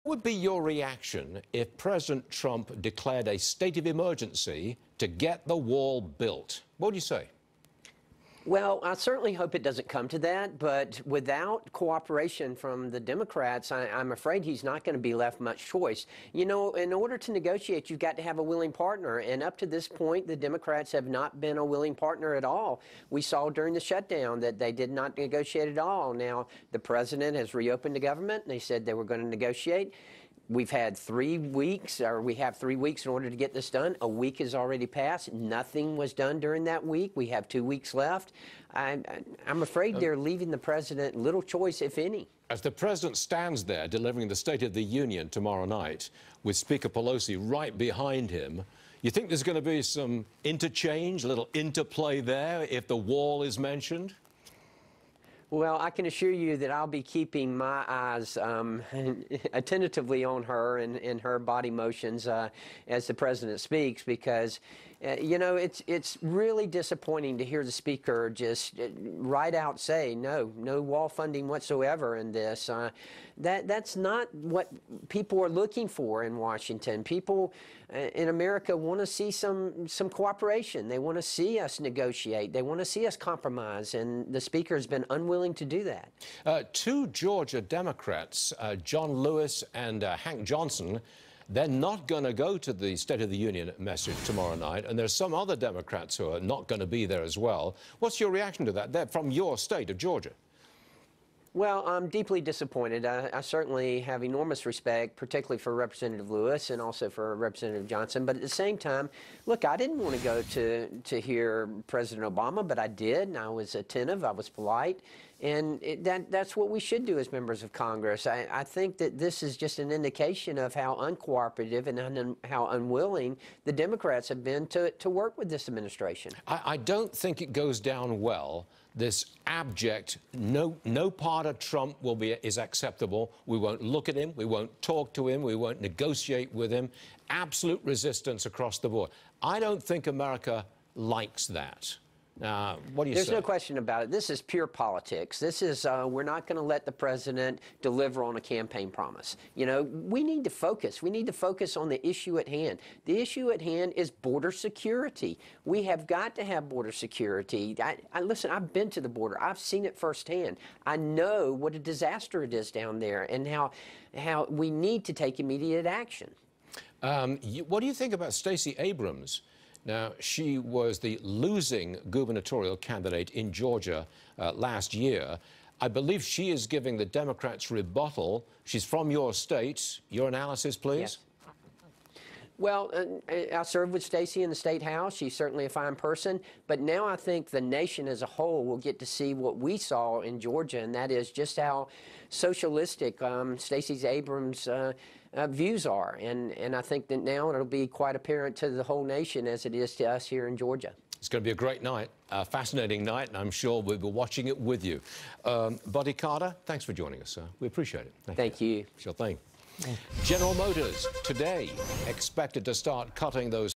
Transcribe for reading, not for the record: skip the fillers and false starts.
Would be your reaction if President Trump declared a state of emergency to get the wall built? What do you say? Well, I certainly hope it doesn't come to that, but without cooperation from the Democrats, I'm afraid he's not going to be left much choice. You know, in order to negotiate, you've got to have a willing partner, and up to this point, the Democrats have not been a willing partner at all. We saw during the shutdown that they did not negotiate at all. Now, the president has reopened the government, and they said they were going to negotiate. We've had 3 weeks, or we have 3 weeks in order to get this done. A week has already passed. Nothing was done during that week. We have 2 weeks left. I'm afraid they're leaving the president little choice, if any. As the president stands there delivering the State of the Union tomorrow night, with Speaker Pelosi right behind him, you think there's going to be some interchange, a little interplay there if the wall is mentioned? Well, I can assure you that I'll be keeping my eyes attentively on her and her body motions as the president speaks, because, you know, it's really disappointing to hear the speaker just right out say no wall funding whatsoever in this. That's not what people are looking for in Washington. People in America want to see some cooperation. They want to see us negotiate. They want to see us compromise, and the speaker has been unwilling to do that. Two Georgia Democrats, John Lewis and Hank Johnson, they're not going to go to the State of the Union message tomorrow night, and there's some other Democrats who are not going to be there as well. What's your reaction to that? They're from your state of Georgia. Well, I'm deeply disappointed. I certainly have enormous respect, particularly for Representative Lewis and also for Representative Johnson. But at the same time, look, I didn't want to go to hear President Obama, but I did, and I was attentive, I was polite. And that's what we should do as members of Congress. I think that this is just an indication of how uncooperative and how unwilling the Democrats have been to work with this administration. I don't think it goes down well, this abject, no part of Trump is acceptable. We won't look at him, we won't talk to him, we won't negotiate with him. Absolute resistance across the board. I don't think America likes that. What do you say? There's no question about it. This is pure politics. This is, we're not going to let the president deliver on a campaign promise. You know, we need to focus. We need to focus on the issue at hand. The issue at hand is border security. We have got to have border security. Listen, I've been to the border. I've seen it firsthand. I know what a disaster it is down there and how we need to take immediate action. What do you think about Stacey Abrams? Now, she was the losing gubernatorial candidate in Georgia last year. I believe she is giving the Democrats rebuttal. She's from your state. Your analysis, please? Yes. Well, I served with Stacey in the State House. She's certainly a fine person. But now I think the nation as a whole will get to see what we saw in Georgia, and that is just how socialistic Stacey Abrams' views are. And I think that now it'll be quite apparent to the whole nation as it is to us here in Georgia. It's going to be a great night, a fascinating night, and I'm sure we'll be watching it with you. Buddy Carter, thanks for joining us, sir. We appreciate it. Thank you. Sure thing. General Motors today expected to start cutting those